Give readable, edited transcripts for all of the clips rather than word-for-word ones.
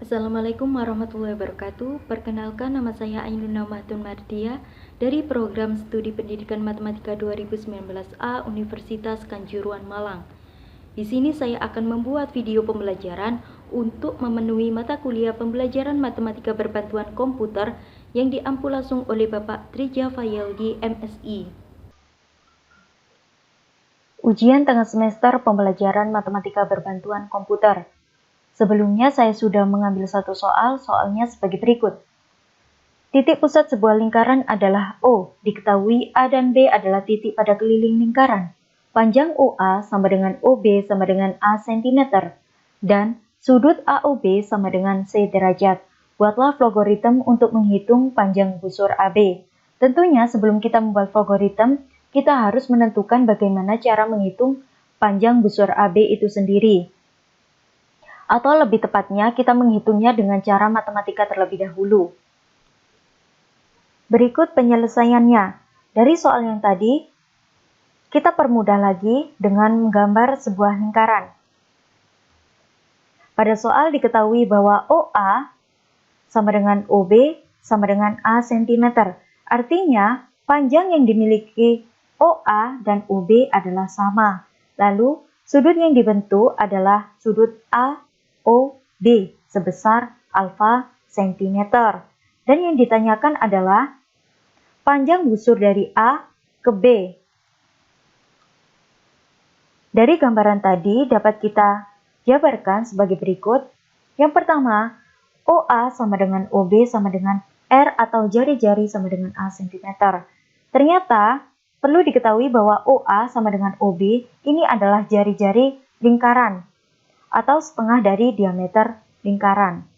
Assalamualaikum warahmatullahi wabarakatuh. Perkenalkan, nama saya Ainun Namahtun Mardia dari Program Studi Pendidikan Matematika 2019A Universitas Kanjuruhan Malang. Di sini saya akan membuat video pembelajaran untuk memenuhi mata kuliah pembelajaran matematika berbantuan komputer yang diampu langsung oleh Bapak Trija Fayaldi, MSI. Ujian tengah semester pembelajaran matematika berbantuan komputer. Sebelumnya saya sudah mengambil satu soal, soalnya sebagai berikut. Titik pusat sebuah lingkaran adalah O. Diketahui A dan B adalah titik pada keliling lingkaran. Panjang OA sama dengan OB sama dengan A cm. Dan sudut AOB sama dengan C derajat. Buatlah logaritma untuk menghitung panjang busur AB. Tentunya sebelum kita membuat logaritma, kita harus menentukan bagaimana cara menghitung panjang busur AB itu sendiri. Atau lebih tepatnya, kita menghitungnya dengan cara matematika terlebih dahulu. Berikut penyelesaiannya. Dari soal yang tadi, kita permudah lagi dengan menggambar sebuah lingkaran. Pada soal diketahui bahwa OA sama dengan OB sama dengan A cm. Artinya, panjang yang dimiliki OA dan OB adalah sama. Lalu, sudut yang dibentuk adalah sudut AOB sebesar alfa cm. Dan yang ditanyakan adalah panjang busur dari A ke B. Dari gambaran tadi dapat kita jabarkan sebagai berikut. Yang pertama, OA sama dengan OB sama dengan R atau jari-jari sama dengan A cm. Ternyata perlu diketahui bahwa OA sama dengan OB ini adalah jari-jari lingkaran atau setengah dari diameter lingkaran.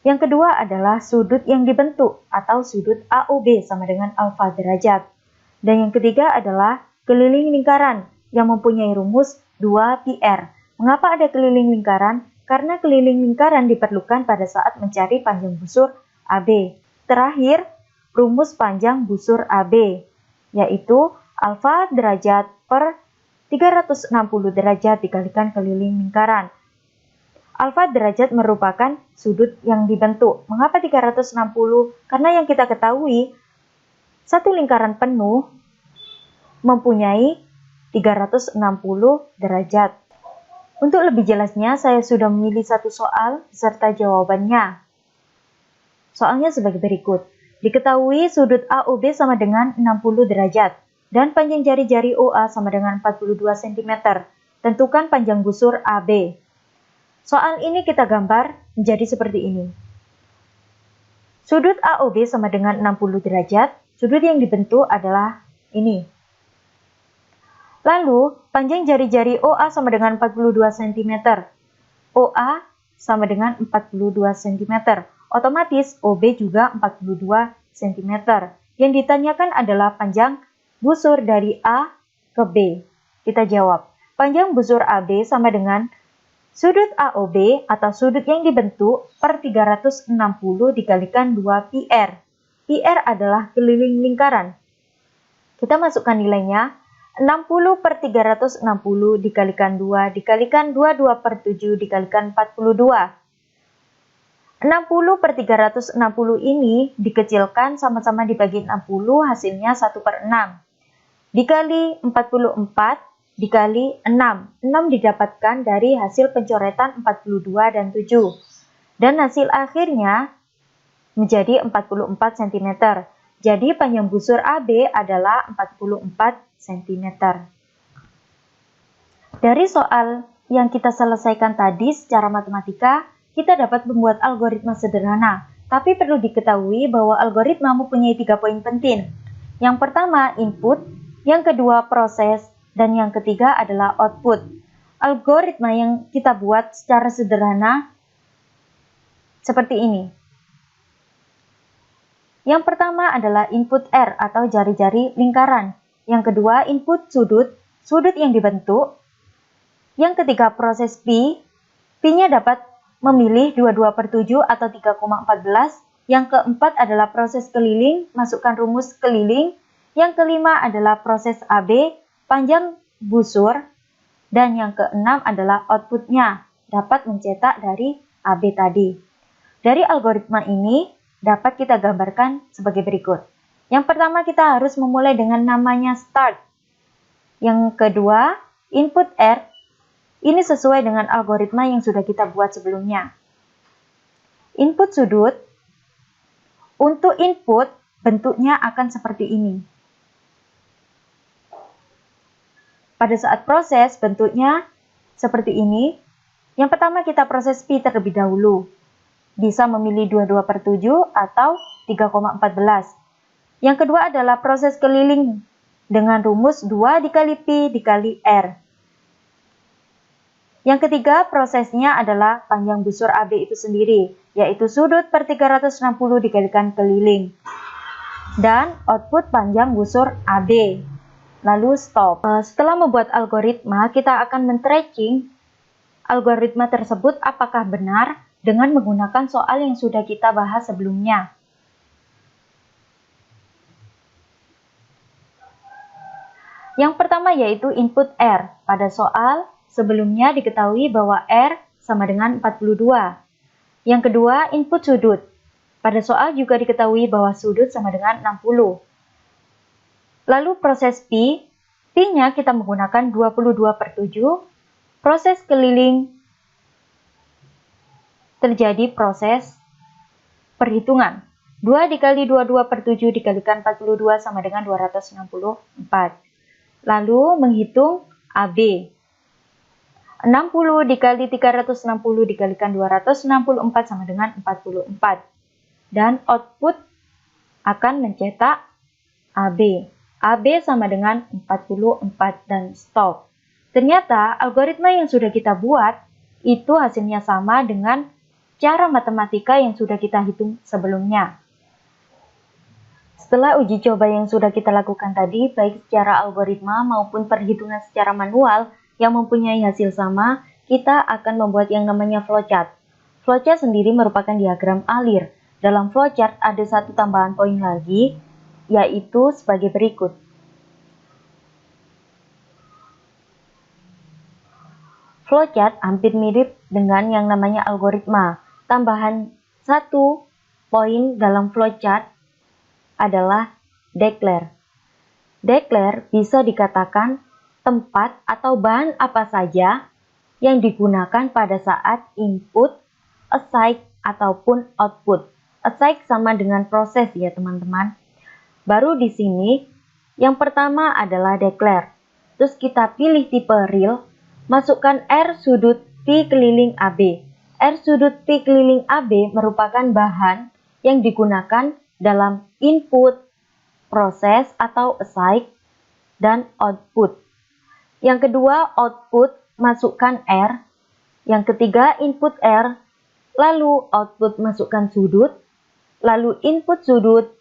Yang kedua adalah sudut yang dibentuk atau sudut AOB sama dengan alfa derajat. Dan yang ketiga adalah keliling lingkaran yang mempunyai rumus 2πr. Mengapa ada keliling lingkaran? Karena keliling lingkaran diperlukan pada saat mencari panjang busur AB. Terakhir, rumus panjang busur AB, yaitu alfa derajat per 360 derajat dikalikan keliling lingkaran. Alfa derajat merupakan sudut yang dibentuk. Mengapa 360? Karena yang kita ketahui, satu lingkaran penuh mempunyai 360 derajat. Untuk lebih jelasnya, saya sudah memilih satu soal beserta jawabannya. Soalnya sebagai berikut. Diketahui sudut AOB sama dengan 60 derajat dan panjang jari-jari OA sama dengan 42 cm. Tentukan panjang busur AB. Soal ini kita gambar menjadi seperti ini. Sudut AOB sama dengan 60 derajat, sudut yang dibentuk adalah ini. Lalu, panjang jari-jari OA sama dengan 42 cm. OA sama dengan 42 cm. Otomatis OB juga 42 cm. Yang ditanyakan adalah panjang busur dari A ke B. Kita jawab, panjang busur AB sama dengan sudut AOB atau sudut yang dibentuk per 360 dikalikan 2πr. PR adalah keliling lingkaran. Kita masukkan nilainya. 60 per 360 dikalikan 2 dikalikan 22 per 7 dikalikan 42. 60 per 360 ini dikecilkan sama-sama dibagi 60, hasilnya 1 per 6. Dikali 44 dikali 6. 6 didapatkan dari hasil pencoretan 42 dan 7. Dan hasil akhirnya menjadi 44 cm. Jadi panjang busur AB adalah 44 cm. Dari soal yang kita selesaikan tadi secara matematika, kita dapat membuat algoritma sederhana. Tapi perlu diketahui bahwa algoritma mempunyai 3 poin penting. Yang pertama input, yang kedua proses, dan yang ketiga adalah output. Algoritma yang kita buat secara sederhana seperti ini. Yang pertama adalah input R atau jari-jari lingkaran. Yang kedua input sudut, sudut yang dibentuk. Yang ketiga proses Pi, Pi-nya dapat memilih 22 per 7 atau 3,14. Yang keempat adalah proses keliling, masukkan rumus keliling. Yang kelima adalah proses AB, panjang busur. Dan yang keenam adalah outputnya, dapat mencetak dari AB tadi. Dari algoritma ini dapat kita gambarkan sebagai berikut. Yang pertama kita harus memulai dengan namanya start. Yang kedua, input R. Ini sesuai dengan algoritma yang sudah kita buat sebelumnya. Input sudut. Untuk input, bentuknya akan seperti ini. Pada saat proses, bentuknya seperti ini. Yang pertama kita proses pi terlebih dahulu. Bisa memilih 22/7 atau 3,14. Yang kedua adalah proses keliling dengan rumus 2 dikali pi dikali R. Yang ketiga prosesnya adalah panjang busur AB itu sendiri, yaitu sudut per 360 dikalikan keliling. Dan output panjang busur AB. Lalu stop. Setelah membuat algoritma, kita akan men-tracking algoritma tersebut apakah benar dengan menggunakan soal yang sudah kita bahas sebelumnya. Yang pertama yaitu input R. Pada soal sebelumnya diketahui bahwa R sama dengan 42. Yang kedua input sudut. Pada soal juga diketahui bahwa sudut sama dengan 60. Lalu proses pi, pi-nya kita menggunakan 22/7. Proses keliling terjadi proses perhitungan. 2 dikali 22/7 dikalikan 42 sama dengan 264. Lalu menghitung AB. 60 dikali 360 dikalikan 264 sama dengan 44. Dan output akan mencetak AB. AB sama dengan 44 dan stop. Ternyata algoritma yang sudah kita buat itu hasilnya sama dengan cara matematika yang sudah kita hitung sebelumnya. Setelah uji coba yang sudah kita lakukan tadi, baik secara algoritma maupun perhitungan secara manual yang mempunyai hasil sama, kita akan membuat yang namanya flowchart. Flowchart sendiri merupakan diagram alir. Dalam flowchart ada satu tambahan poin lagi, yaitu sebagai berikut. Flowchart hampir mirip dengan yang namanya algoritma. Tambahan satu poin dalam flowchart adalah declare. Declare bisa dikatakan tempat atau bahan apa saja yang digunakan pada saat input, assign, ataupun output. Assign sama dengan proses ya teman-teman. Baru di sini yang pertama adalah declare. Terus kita pilih tipe real, masukkan R sudut pi keliling AB. R sudut pi keliling AB merupakan bahan yang digunakan dalam input, proses atau assign, dan output. Yang kedua output, masukkan R. Yang ketiga input R, lalu output masukkan sudut, lalu input sudut,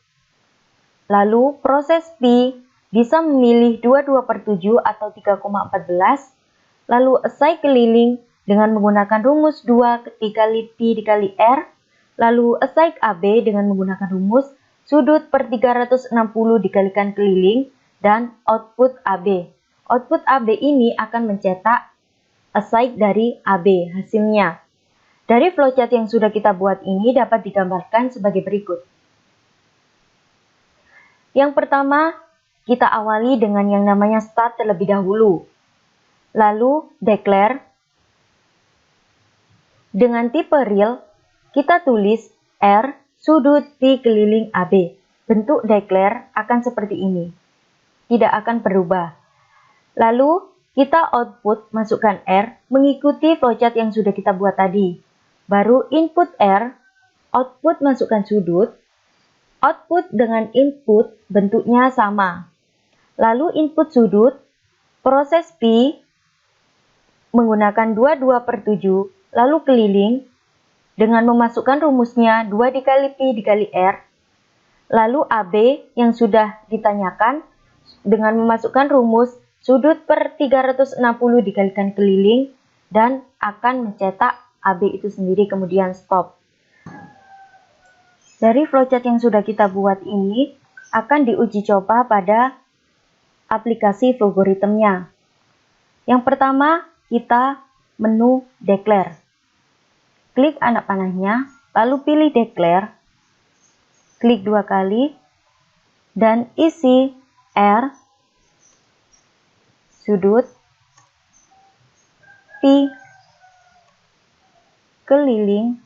lalu proses pi bisa memilih 22/7 atau 3,14, lalu assign keliling dengan menggunakan rumus 2 dikali pi dikali R, lalu assign AB dengan menggunakan rumus sudut per 360 dikalikan keliling, dan output AB. Output AB ini akan mencetak assign dari AB hasilnya. Dari flowchart yang sudah kita buat ini dapat digambarkan sebagai berikut. Yang pertama, kita awali dengan yang namanya start terlebih dahulu. Lalu declare. Dengan tipe real, kita tulis R sudut pi keliling AB. Bentuk declare akan seperti ini. Tidak akan berubah. Lalu kita output masukkan R mengikuti flowchart yang sudah kita buat tadi. Baru input R, output masukkan sudut, output dengan input bentuknya sama. Lalu input sudut, proses pi menggunakan 22/7, lalu keliling dengan memasukkan rumusnya 2 dikali pi dikali R, lalu AB yang sudah ditanyakan dengan memasukkan rumus sudut per 360 dikalikan keliling, dan akan mencetak AB itu sendiri kemudian stop. Dari flowchart yang sudah kita buat ini akan diuji coba pada aplikasi algoritmnya. Yang pertama kita menu declare. Klik anak panahnya, lalu pilih declare, klik 2 kali, dan isi R, sudut, P, keliling,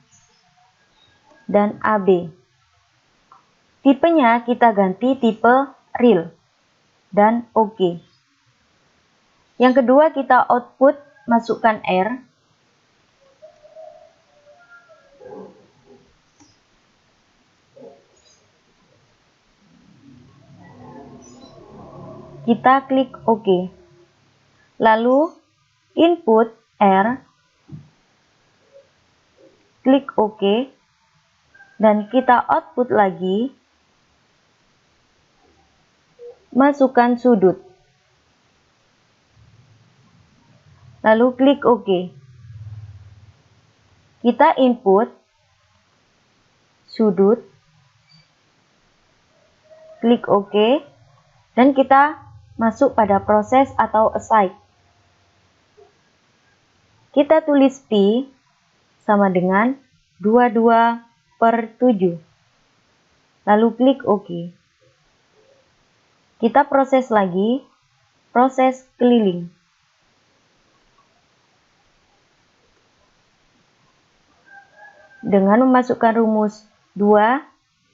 dan AB. Tipenya kita ganti tipe real, dan OK. Yang kedua kita output, masukkan R, kita klik OK. Lalu input R, klik OK, dan kita output lagi, masukkan sudut. Lalu klik OK. Kita input sudut, klik OK, dan kita masuk pada proses atau aside. Kita tulis P sama dengan 22/7. Lalu klik OK. Kita proses lagi, proses keliling. Dengan memasukkan rumus 2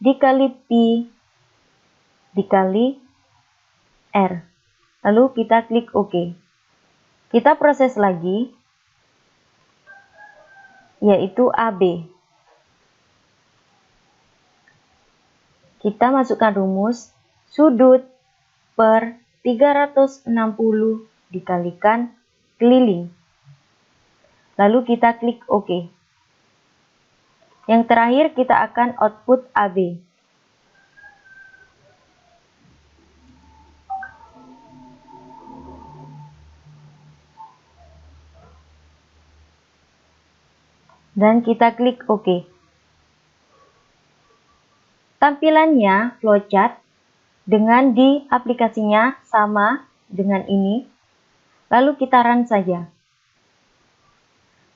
dikali P dikali R. Lalu kita klik OK. Kita proses lagi, yaitu AB. Kita masukkan rumus sudut per 360 dikalikan keliling. Lalu kita klik OK. Yang terakhir kita akan output AB. Dan kita klik OK. Tampilannya flowchart dengan di aplikasinya sama dengan ini. Lalu kita run saja.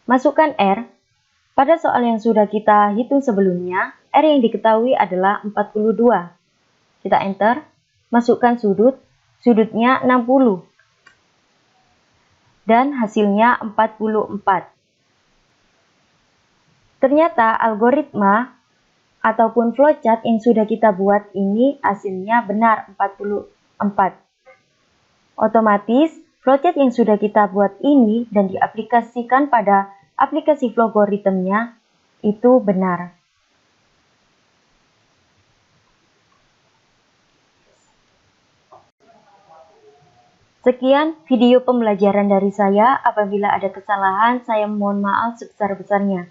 Masukkan R. Pada soal yang sudah kita hitung sebelumnya, R yang diketahui adalah 42. Kita enter, masukkan sudut, sudutnya 60. Dan hasilnya 44. Ternyata algoritma ataupun flowchart yang sudah kita buat ini hasilnya benar 44. Otomatis flowchart yang sudah kita buat ini dan diaplikasikan pada aplikasi Flowgorithmnya itu benar. Sekian video pembelajaran dari saya. Apabila ada kesalahan, saya mohon maaf sebesar-besarnya.